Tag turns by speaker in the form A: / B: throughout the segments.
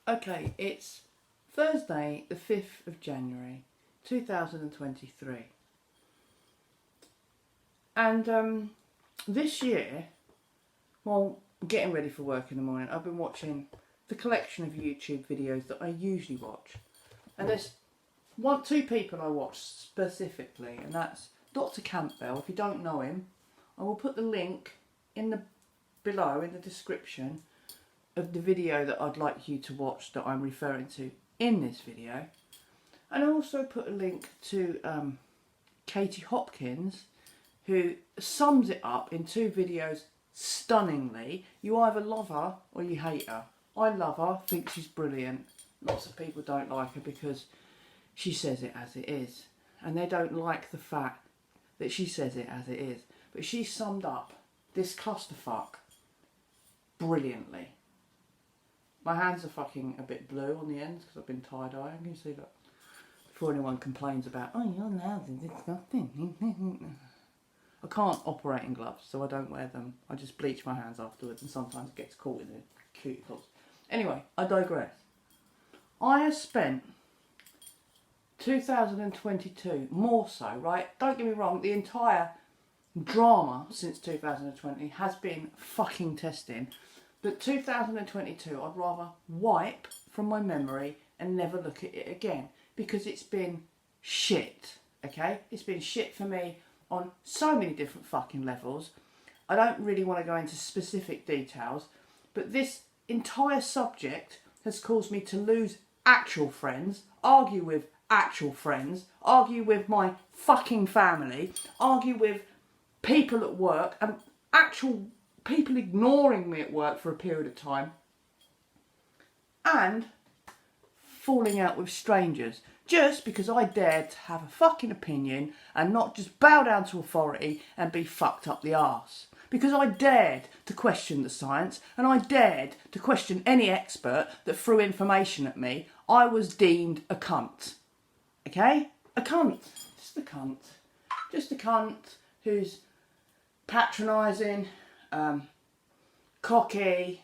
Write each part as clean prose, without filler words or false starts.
A: Okay, it's Thursday, the 5th of January, 2023. And this year, while getting ready for work in the morning, I've been watching the collection of YouTube videos that I usually watch. And there's two people I watch specifically, and that's Dr. Campbell. If you don't know him, I will put the link below in the description of the video that I'd like you to watch that I'm referring to in this video. And I also put a link to Katie Hopkins, who sums it up in two videos stunningly. You either love her or you hate her. I love her, think she's brilliant. Lots of people don't like her because she says it as it is. And they don't like the fact that she says it as it is. But she summed up this clusterfuck brilliantly. My hands are fucking a bit blue on the ends because I've been tie-dyeing. Can you see that? Before anyone complains about, oh, your nails are disgusting. I can't operate in gloves, so I don't wear them. I just bleach my hands afterwards, and sometimes it gets caught in the cuticles. Anyway, I digress. I have spent 2022, more so, right? Don't get me wrong, the entire drama since 2020 has been fucking testing. But 2022, I'd rather wipe from my memory and never look at it again. Because it's been shit, okay? It's been shit for me on so many different fucking levels. I don't really want to go into specific details, but this entire subject has caused me to lose actual friends, argue with actual friends, argue with my fucking family, argue with people at work, and actual people ignoring me at work for a period of time, and falling out with strangers just because I dared to have a fucking opinion and not just bow down to authority and be fucked up the arse. Because I dared to question the science, and I dared to question any expert that threw information at me. I was deemed a cunt. Okay? A cunt. Just a cunt. Just a cunt who's patronising, cocky,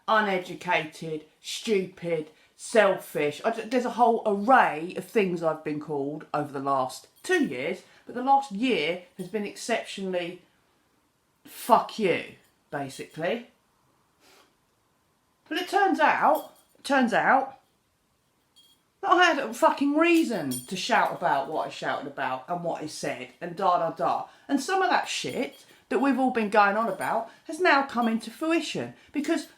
A: uneducated, stupid, selfish. There's a whole array of things I've been called over the last 2 years, but the last year has been exceptionally fuck you, basically. But it turns out that I had a fucking reason to shout about what I shouted about and what I said and da. And some of that shit that we've all been going on about has now come into fruition. Because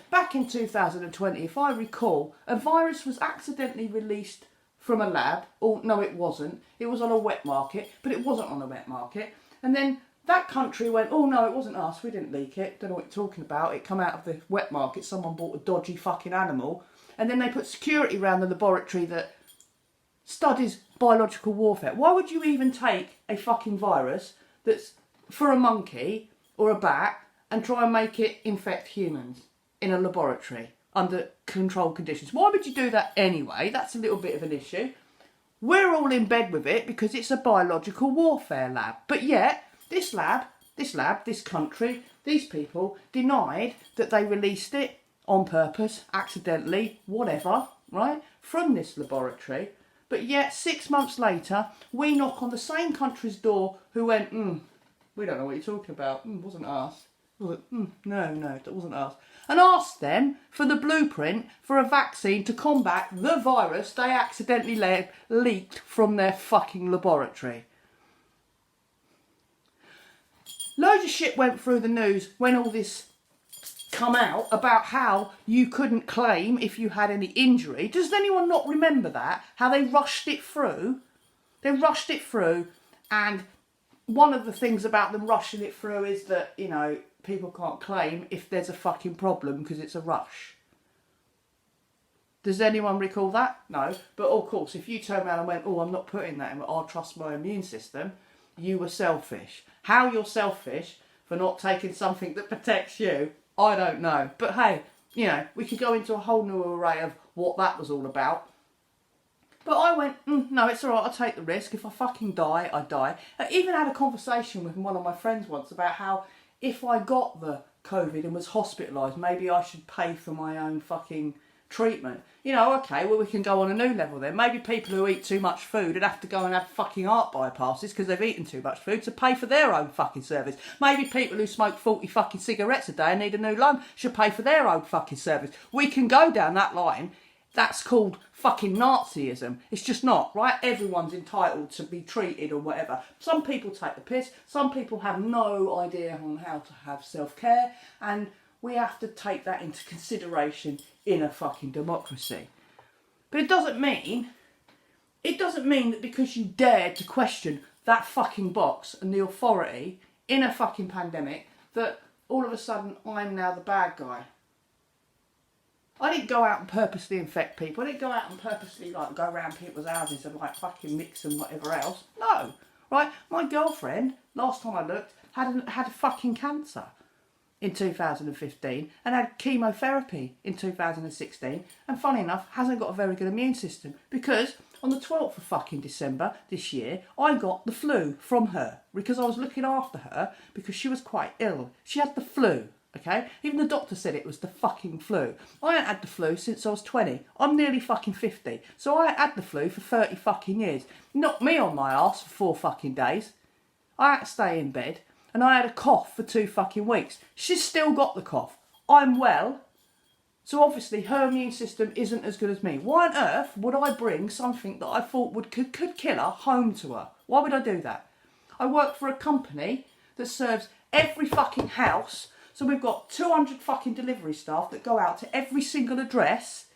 A: back in 2020, if I recall, a virus was accidentally released from a lab. Oh, no, it wasn't. It was on a wet market, but it wasn't on a wet market. And then that country went, oh, no, it wasn't us. We didn't leak it. Don't know what you're talking about. It come out of the wet market. Someone bought a dodgy fucking animal. And then they put security around the laboratory that studies biological warfare. Why would you even take a fucking virus that's for a monkey or a bat and try and make it infect humans in a laboratory under controlled conditions? Why would you do that anyway? That's a little bit of an issue. We're all in bed with it because it's a biological warfare lab. But yet, this country, these people denied that they released it on purpose, accidentally, whatever, right, from this laboratory. But yet, 6 months later, we knock on the same country's door who went, we don't know what you're talking about. Wasn't us. No, that wasn't us. And asked them for the blueprint for a vaccine to combat the virus they accidentally leaked from their fucking laboratory. Loads of shit went through the news when all this come out about how you couldn't claim if you had any injury. Does anyone not remember that? How they rushed it through? They rushed it through, and one of the things about them rushing it through is that, you know, people can't claim if there's a fucking problem because it's a rush. Does anyone recall that? No. But of course, if you turn around and went, oh, I'm not putting that in, I'll trust my immune system, you were selfish. How you're selfish for not taking something that protects you, I don't know. But hey, you know, we could go into a whole new array of what that was all about. But I went, no, it's alright, I'll take the risk. If I fucking die, I die. I even had a conversation with one of my friends once about how if I got the COVID and was hospitalised, maybe I should pay for my own fucking treatment. You know, okay, well, we can go on a new level then. Maybe people who eat too much food would have to go and have fucking heart bypasses because they've eaten too much food to pay for their own fucking service. Maybe people who smoke 40 fucking cigarettes a day and need a new lung should pay for their own fucking service. We can go down that line. That's called fucking Nazism. It's just not, right? Everyone's entitled to be treated or whatever. Some people take the piss. Some people have no idea on how to have self-care. And we have to take that into consideration in a fucking democracy. But it doesn't mean that because you dared to question that fucking box and the authority in a fucking pandemic that all of a sudden I'm now the bad guy. I didn't go out and purposely infect people. I didn't go out and purposely go around people's houses and fucking mix and whatever else. No, right? My girlfriend, last time I looked, had a fucking cancer in 2015 and had chemotherapy in 2016, and funny enough hasn't got a very good immune system because on the 12th of fucking December this year I got the flu from her because I was looking after her because she was quite ill. She had the flu, okay? Even the doctor said it was the fucking flu. I ain't had the flu since I was 20. I'm nearly fucking 50, so I had the flu for 30 fucking years. Knocked me on my arse for 4 fucking days. I had to stay in bed. And I had a cough for 2 fucking weeks. She's still got the cough. I'm well. So obviously her immune system isn't as good as me. Why on earth would I bring something that I thought could kill her home to her? Why would I do that? I work for a company that serves every fucking house. So we've got 200 fucking delivery staff that go out to every single address.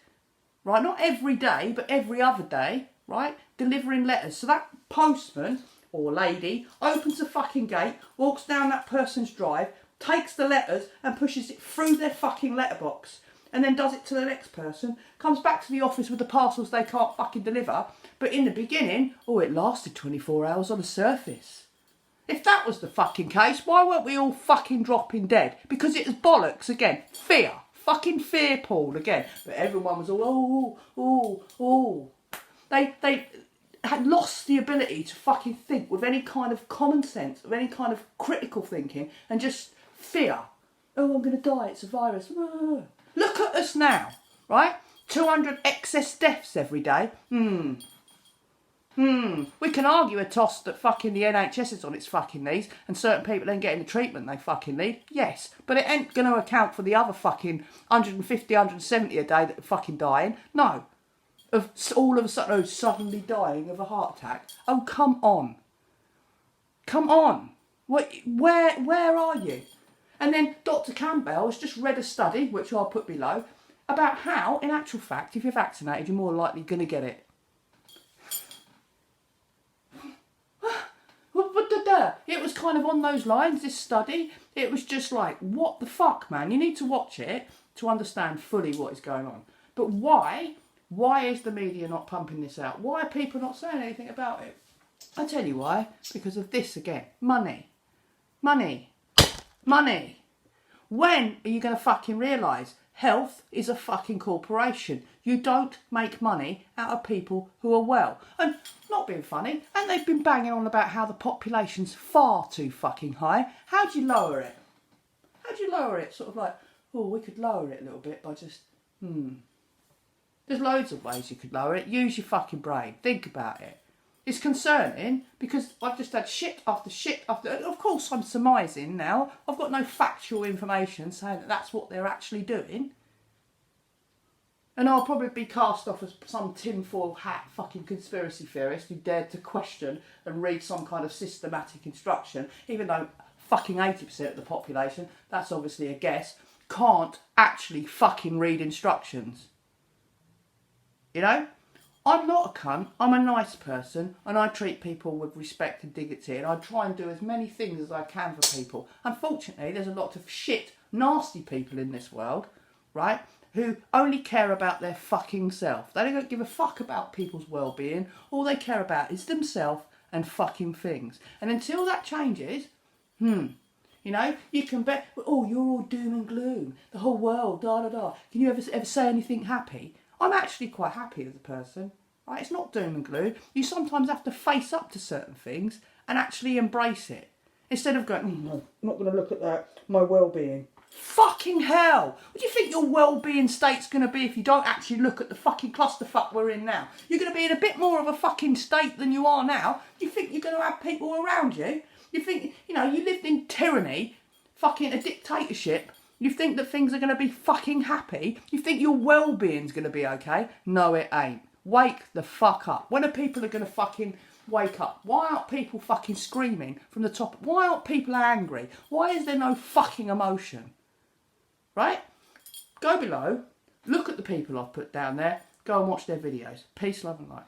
A: Right? Not every day, but every other day. Right? Delivering letters. So that postman or lady opens the fucking gate, walks down that person's drive, takes the letters and pushes it through their fucking letterbox, and then does it to the next person, comes back to the office with the parcels they can't fucking deliver. But in the beginning, it lasted 24 hours on the surface. If that was the fucking case, why weren't we all fucking dropping dead? Because it was bollocks again. Fear. Fucking fear porn again. But everyone was all, They had lost the ability to fucking think with any kind of common sense, with any kind of critical thinking, and just fear. Oh, I'm going to die, it's a virus. Look at us now, right? 200 excess deaths every day. We can argue a toss that fucking the NHS is on its fucking knees and certain people ain't getting the treatment they fucking need. Yes, but it ain't going to account for the other fucking 150, 170 a day that are fucking dying. No. Of all of a sudden, suddenly dying of a heart attack. Oh, come on. Come on. Where are you? And then Dr. Campbell has just read a study, which I'll put below, about how, in actual fact, if you're vaccinated, you're more likely going to get it. It was kind of on those lines, this study. It was just like, what the fuck, man? You need to watch it to understand fully what is going on. But why? Why is the media not pumping this out? Why are people not saying anything about it? I tell you why. Because of this again. Money. Money. Money. When are you going to fucking realise health is a fucking corporation? You don't make money out of people who are well. And not being funny, and they've been banging on about how the population's far too fucking high. How do you lower it? How do you lower it? Sort of like, we could lower it a little bit by just, There's loads of ways you could lower it. Use your fucking brain. Think about it. It's concerning because I've just had shit after shit after... Of course I'm surmising now. I've got no factual information saying that that's what they're actually doing. And I'll probably be cast off as some tinfoil hat fucking conspiracy theorist who dared to question and read some kind of systematic instruction, even though fucking 80% of the population, that's obviously a guess, can't actually fucking read instructions. You know? I'm not a cunt, I'm a nice person, and I treat people with respect and dignity, and I try and do as many things as I can for people. Unfortunately, there's a lot of shit, nasty people in this world, right, who only care about their fucking self. They don't give a fuck about people's well-being. All they care about is themselves and fucking things. And until that changes, you know, you can bet, you're all doom and gloom, the whole world, da-da-da. Can you ever say anything happy? I'm actually quite happy as a person. Right? It's not doom and gloom. You sometimes have to face up to certain things and actually embrace it. Instead of going, no, I'm not going to look at that, my well-being. Fucking hell. What do you think your well-being state's going to be if you don't actually look at the fucking clusterfuck we're in now? You're going to be in a bit more of a fucking state than you are now. You think you're going to have people around you? You think, you know, you lived in tyranny, fucking a dictatorship. You think that things are going to be fucking happy? You think your well-being's going to be okay? No, it ain't. Wake the fuck up. When are people going to fucking wake up? Why aren't people fucking screaming from the top? Why aren't people angry? Why is there no fucking emotion? Right? Go below, look at the people I've put down there, go and watch their videos. Peace, love and light.